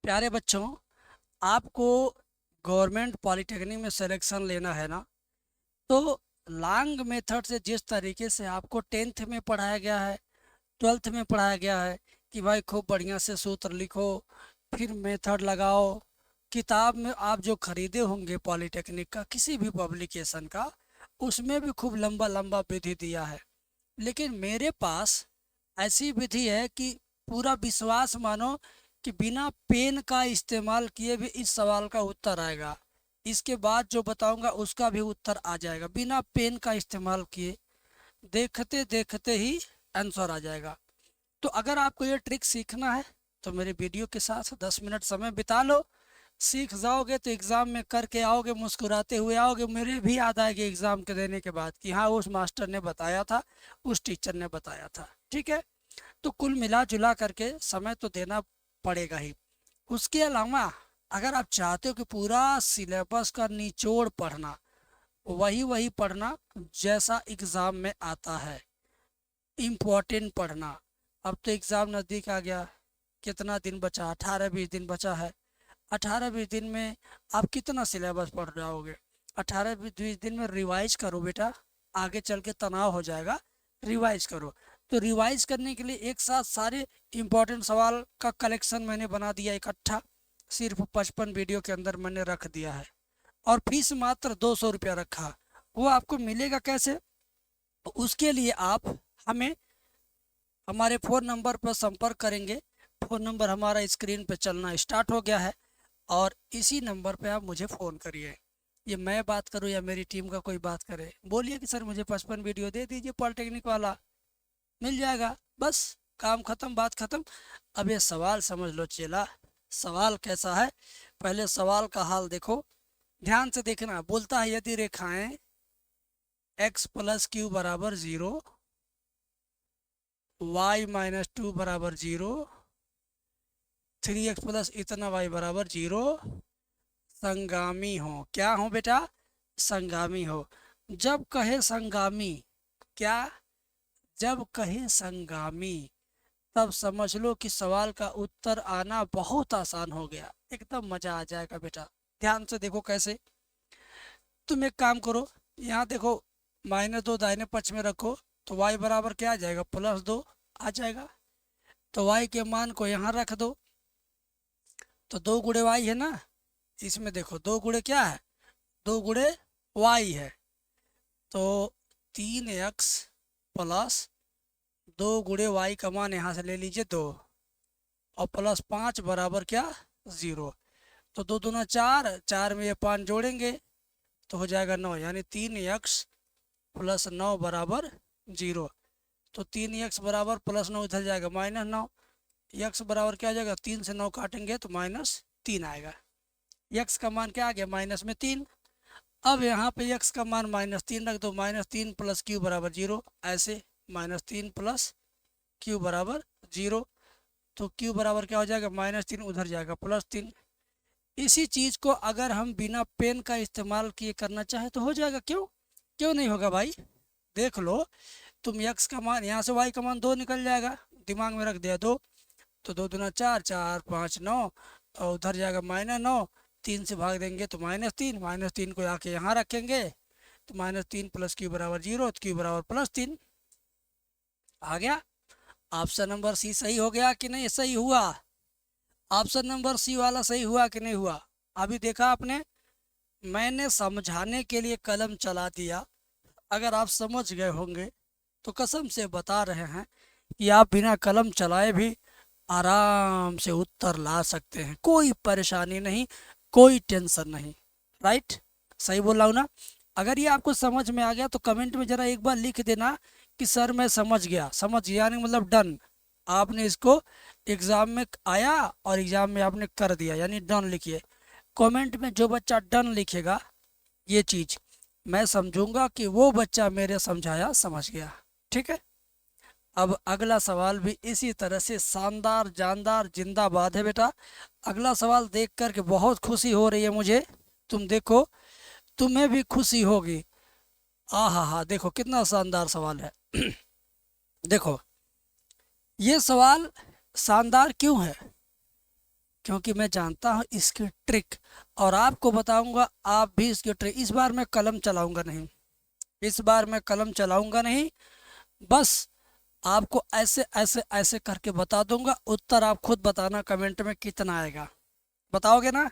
प्यारे बच्चों, आपको गवर्नमेंट पॉलिटेक्निक में सिलेक्शन लेना है ना, तो लॉन्ग मेथड से जिस तरीके से आपको टेंथ में पढ़ाया गया है, ट्वेल्थ में पढ़ाया गया है कि भाई खूब बढ़िया से सूत्र लिखो, फिर मेथड लगाओ। किताब में आप जो खरीदे होंगे पॉलिटेक्निक का किसी भी पब्लिकेशन का, उसमें भी खूब लंबा लंबा विधि दिया है। लेकिन मेरे पास ऐसी विधि है कि पूरा विश्वास मानो कि बिना पेन का इस्तेमाल किए भी इस सवाल का उत्तर आएगा। इसके बाद जो बताऊंगा उसका भी उत्तर आ जाएगा, बिना पेन का इस्तेमाल किए देखते देखते ही आंसर आ जाएगा। तो अगर आपको ये ट्रिक सीखना है तो मेरे वीडियो के साथ 10 मिनट समय बिता लो। सीख जाओगे तो एग्ज़ाम में करके आओगे, मुस्कुराते हुए आओगे। मेरे भी याद आएगी एग्ज़ाम के देने के बाद कि हाँ, उस मास्टर ने बताया था, उस टीचर ने बताया था। ठीक है, तो कुल मिला जुला करके समय तो देना पड़ेगा ही। उसके अलावा अगर आप चाहते हो कि पूरा सिलेबस का निचोड़ पढ़ना, वही वही पढ़ना जैसा एग्ज़ाम में आता है, इम्पोर्टेंट पढ़ना। अब तो एग्ज़ाम नज़दीक आ गया, कितना दिन बचा? 18-20 दिन बचा है। 18-20 दिन में आप कितना सिलेबस पढ़ जाओगे? 18-20 दिन में रिवाइज करो बेटा, आगे चल के तनाव हो जाएगा। रिवाइज करो। तो रिवाइज करने के लिए एक साथ सारे इम्पोर्टेंट सवाल का कलेक्शन मैंने बना दिया इकट्ठा, सिर्फ 55 वीडियो के अंदर मैंने रख दिया है। और फीस मात्र 200 रुपया रखा। वो आपको मिलेगा कैसे? तो उसके लिए आप हमें हमारे फ़ोन नंबर पर संपर्क करेंगे। फ़ोन नंबर हमारा स्क्रीन पर चलना स्टार्ट हो गया है, और इसी नंबर पे आप मुझे फ़ोन करिए। ये मैं बात करूँ या मेरी टीम का कोई बात करे, बोलिए कि सर मुझे 55 वीडियो दे दीजिए पॉलिटेक्निक वाला, मिल जाएगा। बस काम ख़त्म, बात ख़त्म। अब ये सवाल समझ लो चेला, सवाल कैसा है? पहले सवाल का हाल देखो, ध्यान से देखना। बोलता है यदि रेखाएं x प्लस क्यू बराबर 0, y-2 बराबर 0, 3x प्लस इतना y बराबर 0 संगामी हो। क्या हो बेटा? संगामी हो। जब कहे संगामी, क्या? जब कहे संगामी, तब समझ लो कि सवाल का उत्तर आना बहुत आसान हो गया, एकदम मजा आ जाएगा बेटा। ध्यान से देखो कैसे। तुम एक काम करो, यहाँ देखो, -2 दाहिने पक्ष में रखो, तो y बराबर क्या आ जाएगा? +2 आ जाएगा। तो y के मान को यहाँ रख दो, तो 2 गुणे y है ना। इसमें देखो 2 गुणे क्या है? 2 गुणे y है। तो 3x प्लस 2 गुणे y का मान यहाँ से ले लीजिए 2, और +5 बराबर क्या? 0। तो 2 दूना 4, 4 में ये 5 जोड़ेंगे तो हो जाएगा 9, यानी 3x प्लस 9 बराबर 0। तो 3x बराबर +9 इधर जाएगा -9, x बराबर क्या आ जाएगा? 3 से 9 काटेंगे तो -3 आएगा। x का मान क्या आ गया? -3। अब यहाँ पे x का मान -3 रख दो, -3 प्लस q बराबर 0, ऐसे -3 प्लस q बराबर 0। तो q बराबर क्या हो जाएगा? -3 उधर जाएगा +3। इसी चीज़ को अगर हम बिना पेन का इस्तेमाल किए करना चाहे तो हो जाएगा। क्यों क्यों नहीं होगा भाई? देख लो, तुम x का मान, यहाँ से y का मान 2 निकल जाएगा, दिमाग में रख दिया 2, तो 2 दूना 4, 4 5 9, और उधर जाएगा -9, 3 से भाग देंगे तो -3, -3 को आके यहाँ रखेंगे तो -3 प्लस q बराबर 0, तो q बराबर +3 आ गया। ऑप्शन नंबर सी सही हो गया कि नहीं? सही हुआ। ऑप्शन नंबर सी वाला सही हुआ कि नहीं हुआ? अभी देखा आपने, मैंने समझाने के लिए कलम चला दिया। अगर आप समझ गए होंगे तो कसम से बता रहे हैं कि आप बिना कलम चलाए भी आराम से उत्तर ला सकते हैं, कोई परेशानी नहीं, कोई टेंशन नहीं। राइट? सही बोल रहा हूँ ना? अगर ये आपको समझ में आ गया तो कमेंट में ज़रा एक बार लिख देना कि सर मैं समझ गया। समझ गया नहीं मतलब डन, आपने इसको एग्ज़ाम में आया और एग्ज़ाम में आपने कर दिया, यानी डन लिखिए। कमेंट में जो बच्चा डन लिखेगा ये चीज़, मैं समझूंगा कि वो बच्चा मेरे समझाया समझ गया। ठीक है, अब अगला सवाल भी इसी तरह से शानदार जानदार जिंदाबाद है बेटा। अगला सवाल देख कर के बहुत खुशी हो रही है मुझे। तुम देखो, तुम्हें भी खुशी होगी। आ हा हा, देखो कितना शानदार सवाल है। देखो, ये सवाल शानदार क्यों है? क्योंकि मैं जानता हूँ इसकी ट्रिक, और आपको बताऊंगा आप भी इसकी ट्रिक। इस बार मैं कलम चलाऊंगा नहीं, इस बार मैं कलम चलाऊंगा नहीं, बस आपको ऐसे ऐसे ऐसे करके बता दूंगा। उत्तर आप खुद बताना कमेंट में कितना आएगा। बताओगे ना?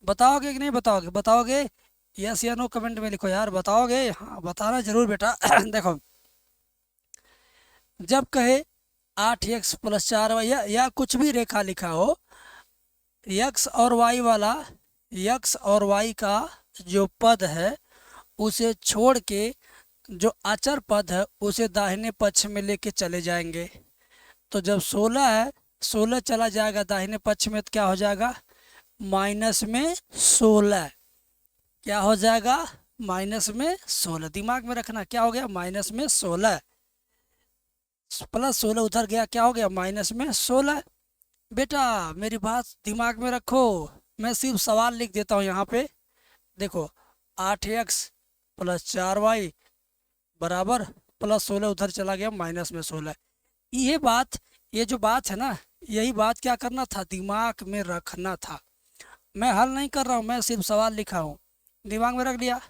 बताओगे कि नहीं बताओगे? बताओगे? यस या नो कमेंट में लिखो यार, बताओगे? हाँ बताना जरूर बेटा। देखो, जब कहे 8x+4y, या कुछ भी रेखा लिखा हो, यक्स और वाई वाला, यक्स और वाई का जो पद है उसे छोड़ के जो अचर पद है उसे दाहिने पक्ष में लेके चले जाएंगे। तो जब 16 है, 16 चला जाएगा दाहिने पक्ष में तो क्या हो जाएगा? माइनस में 16। क्या हो जाएगा? माइनस में 16। दिमाग में रखना, क्या हो गया? माइनस में 16 प्लस 16 उधर गया, क्या हो गया? माइनस में 16। बेटा मेरी बात दिमाग में रखो, मैं सिर्फ सवाल लिख देता हूँ यहाँ पे। देखो 8x+4y बराबर +16 उधर चला गया माइनस में 16। ये बात, ये जो बात है ना, यही बात क्या करना था? दिमाग में रखना था। मैं हल नहीं कर रहा हूँ, मैं सिर्फ सवाल लिखा हूँ, दिमाग में रख लिया।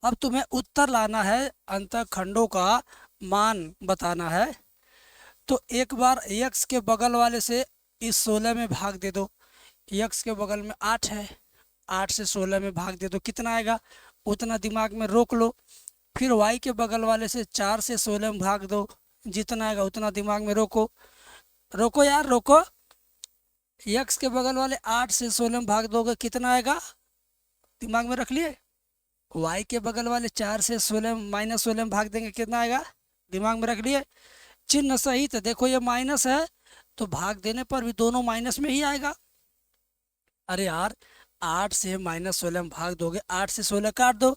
अब तुम्हें उत्तर लाना है, अंतःखंडों का मान बताना है। तो एक बार यक्स के बगल वाले से इस 16 में भाग दे दो। यक्स के बगल में 8 है, 8 से 16 में भाग दे दो, कितना आएगा? उतना दिमाग में रोक लो। फिर वाई के बगल वाले से 4 से 16 में भाग दो, जितना आएगा उतना दिमाग में रोको। रोको यार रोको। यक्स के बगल वाले 8 से 16 में भाग दोगे, कितना आएगा? दिमाग में रख लिए। वाई के बगल वाले 4 से 16 -16 में भाग देंगे, कितना आएगा? दिमाग में रख लिए। चिन्ह सहित देखो, ये माइनस है तो भाग देने पर भी दोनों माइनस में ही आएगा। अरे यार 8 से -16 में भाग दोगे, 8 से 16 काट दो,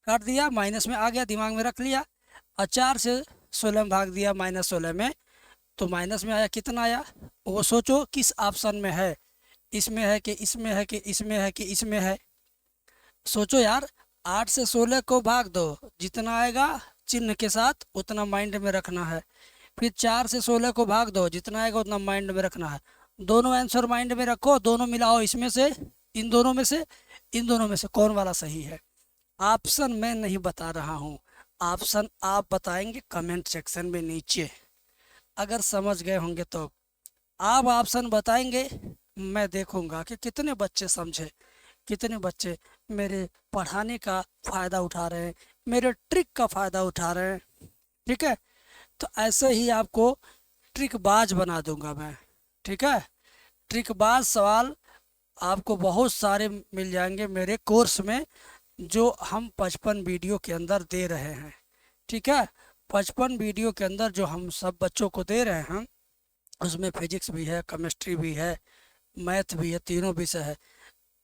काट दिया, माइनस में आ गया, दिमाग में रख लिया। और 4 से 16 में भाग दिया -16 में, तो माइनस में आया, कितना आया? वो सोचो किस ऑप्शन में है, इसमें है कि इसमें है कि इसमें है कि इसमें है, सोचो यार। 8 से 16 को भाग दो, जितना आएगा चिन्ह के साथ उतना माइंड में रखना है। फिर 4 से 16 को भाग दो, जितना आएगा उतना माइंड में रखना है। दोनों आंसर माइंड में रखो, दोनों मिलाओ, इसमें से, इन दोनों में से, इन दोनों में से कौन वाला सही है। ऑप्शन मैं नहीं बता रहा हूँ, ऑप्शन आप बताएंगे कमेंट सेक्शन में नीचे। अगर समझ गए होंगे तो आप ऑप्शन बताएंगे, मैं देखूंगा कि कितने बच्चे समझे, कितने बच्चे मेरे पढ़ाने का फ़ायदा उठा रहे हैं, मेरे ट्रिक का फ़ायदा उठा रहे हैं। ठीक है, तो ऐसे ही आपको ट्रिकबाज बना दूंगा मैं। ठीक है, ट्रिकबाज सवाल आपको बहुत सारे मिल जाएंगे मेरे कोर्स में, जो हम 55 वीडियो के अंदर दे रहे हैं। ठीक है, 55 वीडियो के अंदर जो हम सब बच्चों को दे रहे हैं, उसमें फिजिक्स भी है, केमिस्ट्री भी है, मैथ भी है, तीनों विषय है।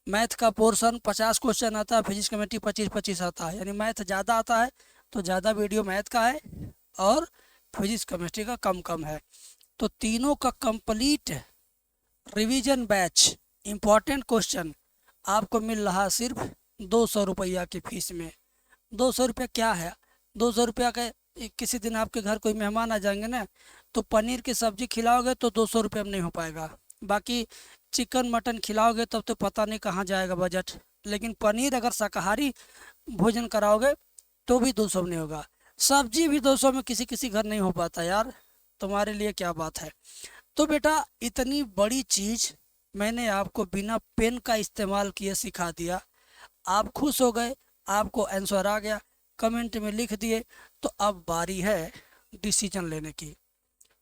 मैथ का पोर्शन 50 क्वेश्चन आता है, फिजिक्स केमिस्ट्री 25-25 आता है, यानी मैथ ज़्यादा आता है तो ज़्यादा वीडियो मैथ का है, और फिजिक्स केमिस्ट्री का कम कम है। तो तीनों का complete revision batch, important question आपको मिल रहा सिर्फ 200 रुपया की फीस में। 200 रुपया क्या है? 200 रुपया का किसी दिन आपके घर कोई मेहमान आ जाएंगे ना, तो पनीर की सब्जी खिलाओगे तो 200 रुपये में नहीं हो पाएगा। बाकी चिकन मटन खिलाओगे तब तो पता नहीं कहाँ जाएगा बजट। लेकिन पनीर अगर शाकाहारी भोजन कराओगे तो भी 200 में नहीं होगा। सब्जी भी 200 में किसी किसी घर नहीं हो पाता यार, तुम्हारे लिए क्या बात है। तो बेटा इतनी बड़ी चीज़ मैंने आपको बिना पेन का इस्तेमाल किए सिखा दिया, आप खुश हो गए, आपको आंसर आ गया, कमेंट में लिख दिए। तो अब बारी है डिसीजन लेने की।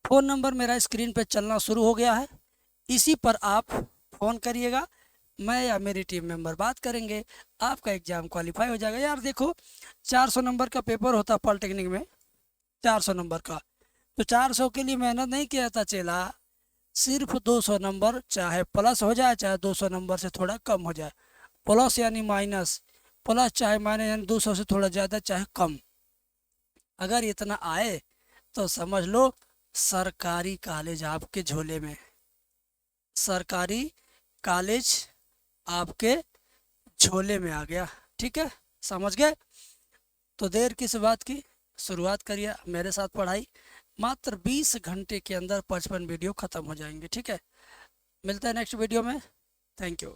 फ़ोन नंबर मेरा स्क्रीन पे चलना शुरू हो गया है, इसी पर आप फ़ोन करिएगा, मैं या मेरी टीम मेंबर बात करेंगे, आपका एग्ज़ाम क्वालिफाई हो जाएगा। यार देखो 400 नंबर का पेपर होता है पॉलिटेक्निक में, 400 नंबर का, तो 400 के लिए मेहनत नहीं किया था चेला, सिर्फ 200 नंबर, चाहे प्लस हो जाए चाहे 200 नंबर से थोड़ा कम हो जाए, प्लस यानी माइनस, प्लस चाहे माइनस यानी 200 से थोड़ा ज़्यादा चाहे कम, अगर इतना आए तो समझ लो सरकारी कॉलेज आपके झोले में, सरकारी कॉलेज आपके झोले में आ गया। ठीक है, समझ गए? तो देर किस बात की, शुरुआत करिए मेरे साथ पढ़ाई। मात्र 20 घंटे के अंदर 55 वीडियो ख़त्म हो जाएंगे। ठीक है, मिलते हैं नेक्स्ट वीडियो में। Thank you.